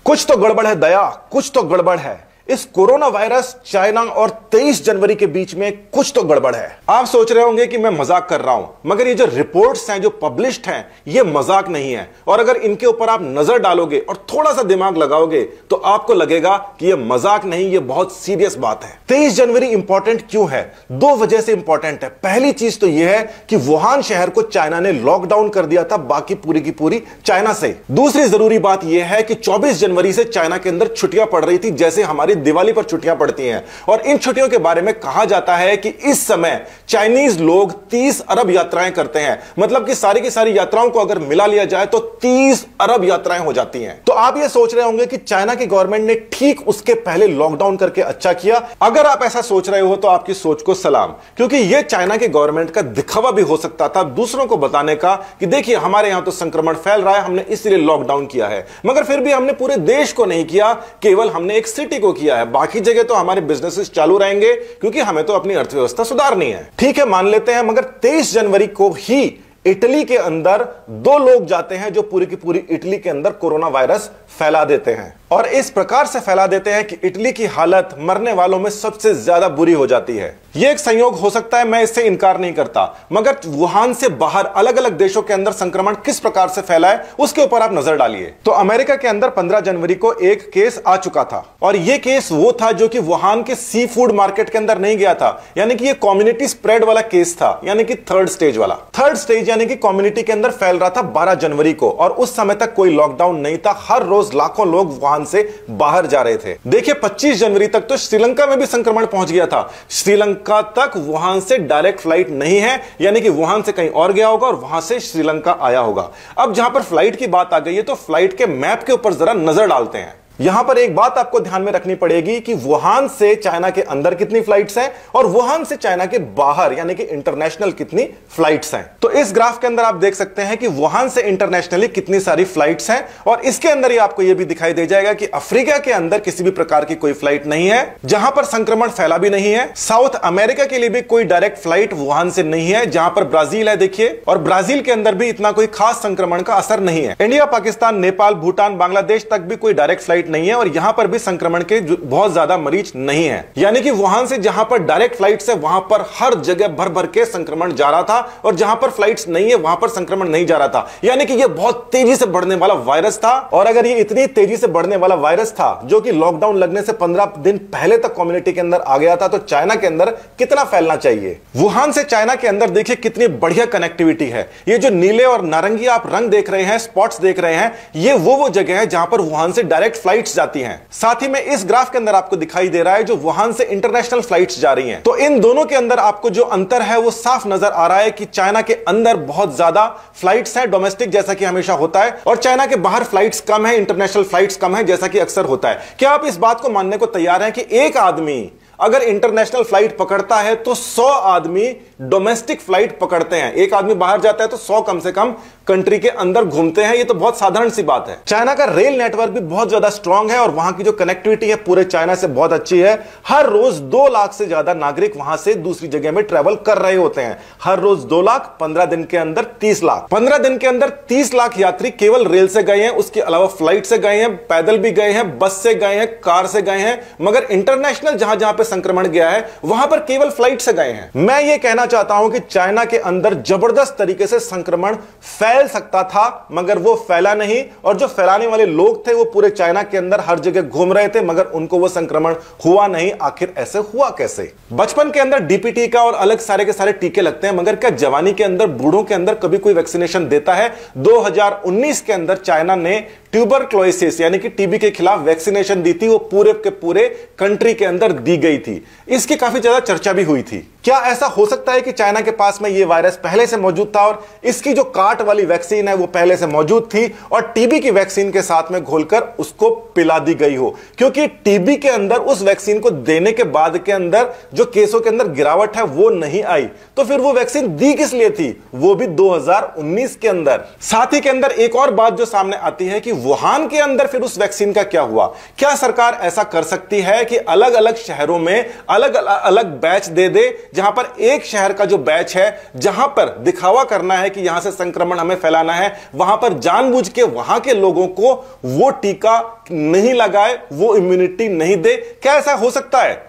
कुछ तो गड़बड़ है दया, कुछ तो गड़बड़ है। इस कोरोना वायरस, चाइना और 23 जनवरी के बीच में कुछ तो गड़बड़ है। आप सोच रहे होंगे कि मैं मजाक कर रहा हूं, मगर ये जो रिपोर्ट्स हैं, जो पब्लिश्ड हैं, ये मजाक नहीं है। और अगर इनके ऊपर आप नजर डालोगे और थोड़ा सा दिमाग लगाओगे तो आपको लगेगा कि ये मजाक नहीं, ये बहुत सीरियस बात है। 23 जनवरी इंपॉर्टेंट क्यों है? दो वजह से इंपॉर्टेंट है। पहली चीज तो यह है कि वुहान शहर को चाइना ने लॉकडाउन कर दिया था बाकी पूरी की पूरी चाइना से। दूसरी जरूरी बात यह है कि 24 जनवरी से चाइना के अंदर छुट्टियां पड़ रही थी, जैसे हमारी दिवाली पर छुट्टियां पड़ती हैं। और इन छुट्टियों के बारे में कहा जाता है कि इस समय चाइनीज लोग 30 अरब यात्राएं करते हैं। मतलब कि सारी की सारी यात्राओं को अगर मिला लिया जाए तो 30 अरब यात्राएं हो जाती हैं। तो आप ये सोच रहे होंगे कि चाइना की गवर्नमेंट ने ठीक उसके पहले लॉकडाउन करके अच्छा किया। अगर आप ऐसा सोच रहे हो तो आपकी सोच को सलाम, क्योंकि यह चाइना की गवर्नमेंट का दिखावा भी हो सकता था दूसरों को बताने का कि देखिए हमारे यहां तो संक्रमण फैल रहा है, हमने इसलिए लॉकडाउन किया है। मगर फिर भी हमने पूरे देश को नहीं किया, केवल हमने एक सिटी को किया है। बाकी जगह तो हमारे बिजनेसेस चालू रहेंगे क्योंकि हमें तो अपनी अर्थव्यवस्था सुधारनी है। ठीक है, मान लेते हैं। मगर 23 जनवरी को ही इटली के अंदर 2 लोग जाते हैं जो पूरी की पूरी इटली के अंदर कोरोना वायरस फैला देते हैं। और इस प्रकार से फैला देते हैं कि इटली की हालत मरने वालों में सबसे ज्यादा बुरी हो जाती है। यह एक संयोग हो सकता है, मैं इससे इनकार नहीं करता, मगर वुहान से बाहर अलग अलग देशों के अंदर संक्रमण किस प्रकार से फैला है उसके ऊपर आप नजर डालिए। तो अमेरिका के अंदर 15 जनवरी को एक केस आ चुका था, और यह केस वो था जो कि वुहान के सी फूड मार्केट के अंदर नहीं गया था। यानी कि यह कम्युनिटी स्प्रेड वाला केस था, यानी कि थर्ड स्टेज वाला। थर्ड स्टेज यानी कि कम्युनिटी के अंदर फैल रहा था 12 जनवरी को, और उस समय तक कोई लॉकडाउन नहीं था। हर रोज लाखों लोग वुहान से बाहर जा रहे थे। देखिए 25 जनवरी तक तो श्रीलंका में भी संक्रमण पहुंच गया था। श्रीलंका तक वुहान से डायरेक्ट फ्लाइट नहीं है, यानी कि वुहान से कहीं और गया होगा और वहां से श्रीलंका आया होगा। अब जहां पर फ्लाइट की बात आ गई है तो फ्लाइट के मैप के ऊपर जरा नजर डालते हैं। यहां पर एक बात आपको ध्यान में रखनी पड़ेगी कि वुहान से चाइना के अंदर कितनी फ्लाइट्स हैं और वुहान से चाइना के बाहर यानी कि इंटरनेशनल कितनी फ्लाइट्स हैं। तो इस ग्राफ के अंदर आप देख सकते हैं कि वुहान से इंटरनेशनली कितनी सारी फ्लाइट्स हैं, और इसके अंदर ही आपको यह भी दिखाई दे जाएगा कि अफ्रीका के अंदर किसी भी प्रकार की कोई फ्लाइट नहीं है, जहां पर संक्रमण फैला भी नहीं है। साउथ अमेरिका के लिए भी कोई डायरेक्ट फ्लाइट वुहान से नहीं है, जहां पर ब्राजील है देखिए, और ब्राजील के अंदर भी इतना कोई खास संक्रमण का असर नहीं है। इंडिया, पाकिस्तान, नेपाल, भूटान, बांग्लादेश तक भी कोई डायरेक्ट फ्लाइट नहीं है, और यहां पर भी संक्रमण के बहुत ज्यादा मरीज नहीं है। यानी कि वुहान से जहां पर डायरेक्ट फ्लाइट्स है वहां पर हर जगह भर भर के संक्रमण जा रहा था, और जहां पर फ्लाइट्स नहीं है वहां पर संक्रमण नहीं जा रहा था। यानी कि यह बहुत तेजी से बढ़ने वाला वायरस था। और अगर यह इतनी तेजी से बढ़ने वाला वायरस था जो कि लॉकडाउन लगने से 15 दिन पहले तक कम्युनिटी के अंदर आ गया था, तो चाइना के अंदर कितना फैलना चाहिए। वुहान से चाइना के अंदर देखिए कितनी बढ़िया कनेक्टिविटी है। ये जो नीले और नारंगी आप रंग देख रहे हैं, स्पॉट्स देख रहे हैं, ये वो जगह है जहां पर वुहान से डायरेक्ट फ्लाइट्स जाती हैं। साथ ही में इस ग्राफ के अंदर आपको दिखाई दे रहा है जो वुहान से इंटरनेशनल फ्लाइट्स जा रही हैं। तो इन दोनों के अंदर आपको जो अंतर है वो साफ नजर आ रहा है कि चाइना के अंदर बहुत ज्यादा फ्लाइट्स हैं डोमेस्टिक, जैसा कि हमेशा होता है, और चाइना के बाहर फ्लाइट्स कम है, इंटरनेशनल फ्लाइट्स कम है, जैसा कि अक्सर होता है। क्या आप इस बात को मानने को तैयार हैं कि एक आदमी अगर इंटरनेशनल फ्लाइट पकड़ता है तो 100 आदमी डोमेस्टिक फ्लाइट पकड़ते हैं? एक आदमी बाहर जाता है तो 100 कम से कम कंट्री के अंदर घूमते हैं। ये तो बहुत साधारण सी बात है। चाइना का रेल नेटवर्क भी बहुत ज्यादा स्ट्रांग है, और वहां की जो कनेक्टिविटी है पूरे चाइना से बहुत अच्छी है। हर रोज 2 लाख से ज्यादा नागरिक वहां से दूसरी जगह में ट्रेवल कर रहे होते हैं। हर रोज 2 लाख, 15 दिन के अंदर 30 लाख। 15 दिन के अंदर 30 लाख यात्री केवल रेल से गए हैं, उसके अलावा फ्लाइट से गए हैं, पैदल भी गए हैं, बस से गए हैं, कार से गए हैं। मगर इंटरनेशनल जहां जहां पे संक्रमण गया है वहां पर केवल फ्लाइट से गए हैं। मैं ये कहना चाहता हूं कि चाइना के अंदर जबरदस्त तरीके से संक्रमण फैल सकता था, मगर वो फैला नहीं, और जो फैलाने वाले लोग थे वो पूरे चाइना के अंदर हर जगह घूम रहे थे, मगर उनको वो संक्रमण हुआ नहीं। आखिर ऐसे हुआ कैसे? बचपन के अंदर डीपीटी का और अलग सारे के सारे टीके लगते हैं, मगर क्या जवानी के अंदर, बूढ़ों के अंदर कभी कोई वैक्सीनेशन देता है? 2019 के अंदर चाइना ने ट्यूबरक्लोसिस यानी कि टीबी के खिलाफ वैक्सीनेशन दी थी। वो पूरे के पूरे कंट्री के अंदर दी गई थी। इसकी काफी ज्यादा चर्चा भी हुई थी। क्या ऐसा हो सकता है कि चाइना के पास में ये वायरस पहले से मौजूद था और इसकी जो काट वाली वैक्सीन है वो पहले से मौजूद थी और टीबी की वैक्सीन के साथ में घोलकर उसको पिला दी गई हो? क्योंकि टीबी के अंदर उस वैक्सीन को देने के बाद के अंदर जो केसों के अंदर गिरावट है वो नहीं आई, तो फिर वो वैक्सीन दी किस लिए थी? वो भी 2019 के अंदर। साथ ही के अंदर एक और बात जो सामने आती है कि वुहान के अंदर फिर उस वैक्सीन का क्या हुआ? क्या सरकार ऐसा कर सकती है कि अलग अलग शहरों में अलग अलग बैच दे दे, जहां पर एक शहर का जो बैच है, जहां पर दिखावा करना है कि यहां से संक्रमण हमें फैलाना है, वहां पर जानबूझ के वहां के लोगों को वो टीका नहीं लगाए, वो इम्यूनिटी नहीं दे? क्या ऐसा हो सकता है?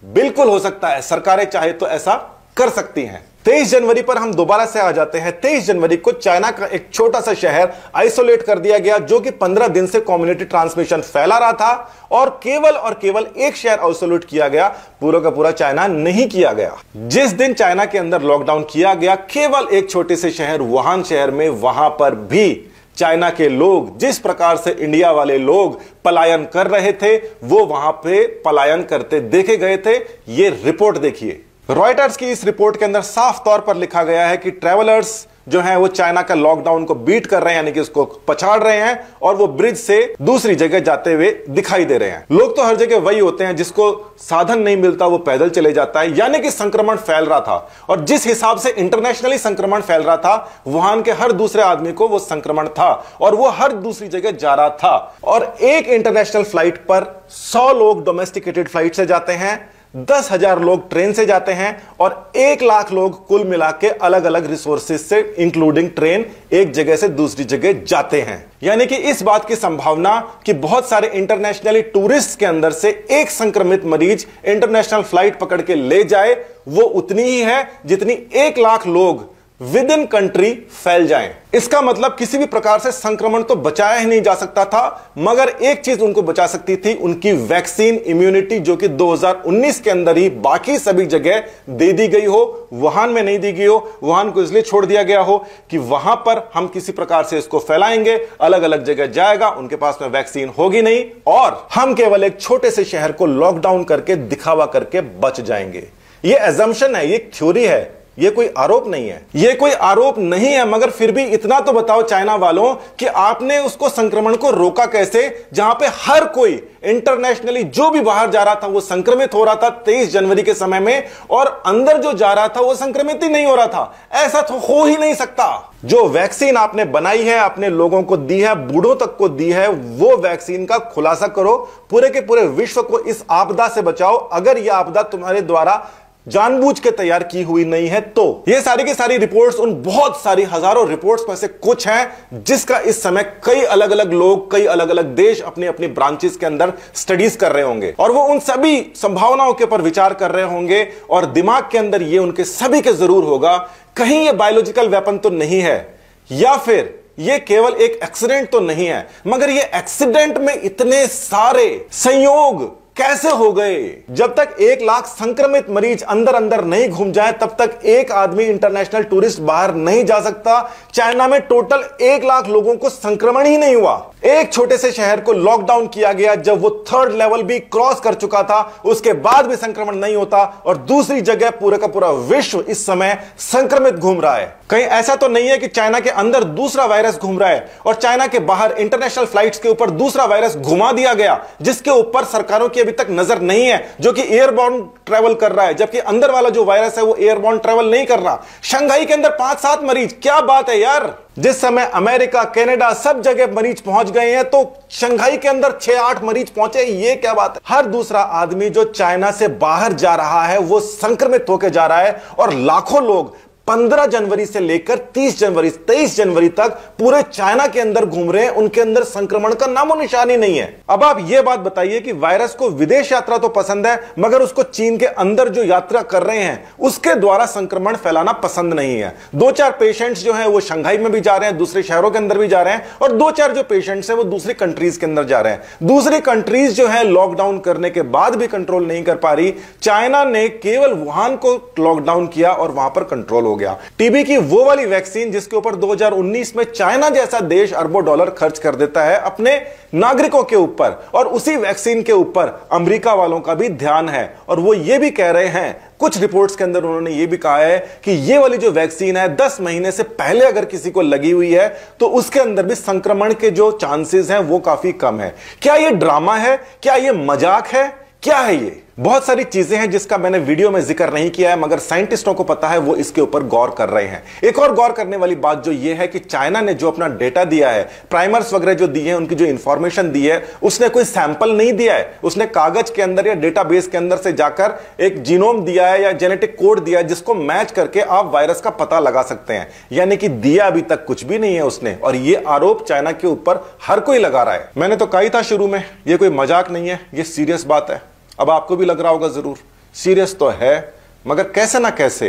बिल्कुल हो सकता है। सरकारें चाहे तो ऐसा कर सकती हैं। 23 जनवरी पर हम दोबारा से आ जाते हैं। 23 जनवरी को चाइना का एक छोटा सा शहर आइसोलेट कर दिया गया, जो कि 15 दिन से कम्युनिटी ट्रांसमिशन फैला रहा था, और केवल एक शहर आइसोलेट किया गया, पूरा का पूरा चाइना नहीं किया गया। जिस दिन चाइना के अंदर लॉकडाउन किया गया, केवल एक छोटे से शहर वुहान शहर में, वहां पर भी चाइना के लोग जिस प्रकार से इंडिया वाले लोग पलायन कर रहे थे, वो वहां पे पलायन करते देखे गए थे। ये रिपोर्ट देखिए, रॉयटर्स की इस रिपोर्ट के अंदर साफ तौर पर लिखा गया है कि ट्रैवलर्स जो हैं वो चाइना का लॉकडाउन को बीट कर रहे हैं, यानी कि उसको पछाड़ रहे हैं, और वो ब्रिज से दूसरी जगह जाते हुए दिखाई दे रहे हैं। लोग तो हर जगह वही होते हैं, जिसको साधन नहीं मिलता वो पैदल चले जाता है, यानी कि संक्रमण फैल रहा था। और जिस हिसाब से इंटरनेशनली संक्रमण फैल रहा था, वुहान के हर दूसरे आदमी को वो संक्रमण था और वो हर दूसरी जगह जा रहा था। और एक इंटरनेशनल फ्लाइट पर 100 लोग डोमेस्टिकेटेड फ्लाइट से जाते हैं, 10,000 लोग ट्रेन से जाते हैं, और 1 लाख लोग कुल मिला के अलग अलग रिसोर्सेज से इंक्लूडिंग ट्रेन एक जगह से दूसरी जगह जाते हैं। यानी कि इस बात की संभावना कि बहुत सारे इंटरनेशनली टूरिस्ट के अंदर से एक संक्रमित मरीज इंटरनेशनल फ्लाइट पकड़ के ले जाए, वो उतनी ही है जितनी 1 लाख लोग विद इन कंट्री फैल जाएं। इसका मतलब किसी भी प्रकार से संक्रमण तो बचाया ही नहीं जा सकता था, मगर एक चीज उनको बचा सकती थी, उनकी वैक्सीन इम्यूनिटी, जो कि 2019 के अंदर ही बाकी सभी जगह दे दी गई हो, वुहान में नहीं दी गई हो। वुहान को इसलिए छोड़ दिया गया हो कि वहां पर हम किसी प्रकार से इसको फैलाएंगे, अलग अलग जगह जाएगा, उनके पास में वैक्सीन होगी नहीं, और हम केवल एक छोटे से शहर को लॉकडाउन करके दिखावा करके बच जाएंगे। ये एजम्पशन है, ये थ्योरी है, ये कोई आरोप नहीं है। ये कोई आरोप नहीं है, मगर फिर भी इतना तो बताओ चाइना वालों कि आपने उसको संक्रमण को रोका कैसे, जहां पे हर कोई इंटरनेशनली जो भी बाहर जा रहा था वो संक्रमित हो रहा था 23 जनवरी के समय में, और अंदर जो जा रहा था वो संक्रमित ही नहीं हो रहा था। ऐसा तो हो ही नहीं सकता। जो वैक्सीन आपने बनाई है, अपने लोगों को दी है, बूढ़ों तक को दी है, वो वैक्सीन का खुलासा करो, पूरे के पूरे विश्व को इस आपदा से बचाओ। अगर यह आपदा तुम्हारे द्वारा जानबूझ के तैयार की हुई नहीं है तो। ये सारी की सारी रिपोर्ट्स उन बहुत सारी हजारों रिपोर्ट्स में से कुछ हैं, जिसका इस समय कई अलग अलग लोग, कई अलग अलग देश अपनी अपनी ब्रांचेस के अंदर स्टडीज कर रहे होंगे, और वो उन सभी संभावनाओं के ऊपर विचार कर रहे होंगे, और दिमाग के अंदर ये उनके सभी के जरूर होगा, कहीं ये बायोलॉजिकल वेपन तो नहीं है, या फिर ये केवल एक एक्सीडेंट तो नहीं है। मगर ये एक्सीडेंट में इतने सारे संयोग कैसे हो गए? जब तक 1 लाख संक्रमित मरीज अंदर अंदर नहीं घूम जाए, तब तक एक आदमी इंटरनेशनल टूरिस्ट बाहर नहीं जा सकता। चाइना में टोटल 1 लाख लोगों को संक्रमण ही नहीं हुआ। एक छोटे से शहर को लॉकडाउन किया गया, जब वो 3rd लेवल भी क्रॉस कर चुका था, उसके बाद भी संक्रमण नहीं होता, और दूसरी जगह पूरा का पूरा विश्व इस समय संक्रमित घूम रहा है। कहीं ऐसा तो नहीं है कि चाइना के अंदर दूसरा वायरस घूम रहा है और चाइना के बाहर इंटरनेशनल फ्लाइट्स के ऊपर दूसरा वायरस घुमा दिया गया, जिसके ऊपर सरकारों की अभी तक नजर नहीं है, जो कि एयरबॉर्न ट्रैवल कर रहा है, जबकि अंदर वाला जो वायरस है वो एयरबॉर्न ट्रैवल नहीं कर रहा। शंघाई के अंदर 5-7 मरीज, क्या बात है यार। जिस समय अमेरिका, कनाडा, सब जगह मरीज पहुंच गए हैं, तो शंघाई के अंदर 6-8 मरीज पहुंचे, ये क्या बात है। हर दूसरा आदमी जो चाइना से बाहर जा रहा है वो संक्रमित होकर जा रहा है, और लाखों लोग 15 जनवरी से लेकर 30 जनवरी 23 जनवरी तक पूरे चाइना के अंदर घूम रहे हैं, उनके अंदर संक्रमण का नामो निशान ही नहीं है। अब आप यह बात बताइए कि वायरस को विदेश यात्रा तो पसंद है, मगर उसको चीन के अंदर जो यात्रा कर रहे हैं उसके द्वारा संक्रमण फैलाना पसंद नहीं है। 2-4 पेशेंट्स जो है वो शंघाई में भी जा रहे हैं, दूसरे शहरों के अंदर भी जा रहे हैं, और 2-4 जो पेशेंट्स हैं वो दूसरी कंट्रीज के अंदर जा रहे हैं। दूसरी कंट्रीज जो है लॉकडाउन करने के बाद भी कंट्रोल नहीं कर पा रही। चाइना ने केवल वुहान को लॉकडाउन किया और वहां पर कंट्रोल हो गया। टीबी की वो वाली वैक्सीन जिसके ऊपर 2019 में चाइना जैसा देश अरबों डॉलर खर्च कर देता है अपने नागरिकों के ऊपर, और उसी वैक्सीन के ऊपर अमेरिका वालों का भी ध्यान है। और वो ये भी कह रहे हैं, कुछ रिपोर्ट्स के अंदर उन्होंने ये भी कहा है कि ये वाली जो वैक्सीन है 10 महीने से पहले अगर किसी को लगी हुई है तो उसके अंदर भी संक्रमण के जो चांसेस हैं वो काफी कम है। क्या ये ड्रामा है? क्या ये मजाक है? क्या है ये? बहुत सारी चीजें हैं जिसका मैंने वीडियो में जिक्र नहीं किया है, मगर साइंटिस्टों को पता है, वो इसके ऊपर गौर कर रहे हैं। एक और गौर करने वाली बात जो ये है कि चाइना ने जो अपना डेटा दिया है, प्राइमर्स वगैरह जो दिए हैं, उनकी जो इंफॉर्मेशन दी है, उसने कोई सैंपल नहीं दिया है, उसने कागज के अंदर या डेटाबेस के अंदर से जाकर एक जीनोम दिया है या जेनेटिक कोड दिया है, जिसको मैच करके आप वायरस का पता लगा सकते हैं। यानी कि दिया अभी तक कुछ भी नहीं है उसने, और ये आरोप चाइना के ऊपर हर कोई लगा रहा है। मैंने तो कहा ही था शुरू में, ये कोई मजाक नहीं है, ये सीरियस बात है। अब आपको भी लग रहा होगा जरूर, सीरियस तो है, मगर कैसे ना कैसे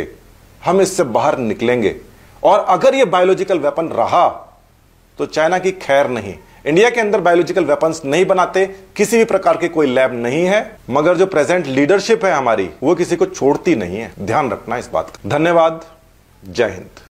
हम इससे बाहर निकलेंगे। और अगर ये बायोलॉजिकल वेपन रहा तो चाइना की खैर नहीं। इंडिया के अंदर बायोलॉजिकल वेपन्स नहीं बनाते, किसी भी प्रकार के कोई लैब नहीं है, मगर जो प्रेजेंट लीडरशिप है हमारी, वो किसी को छोड़ती नहीं है। ध्यान रखना इस बात का। धन्यवाद। जय हिंद।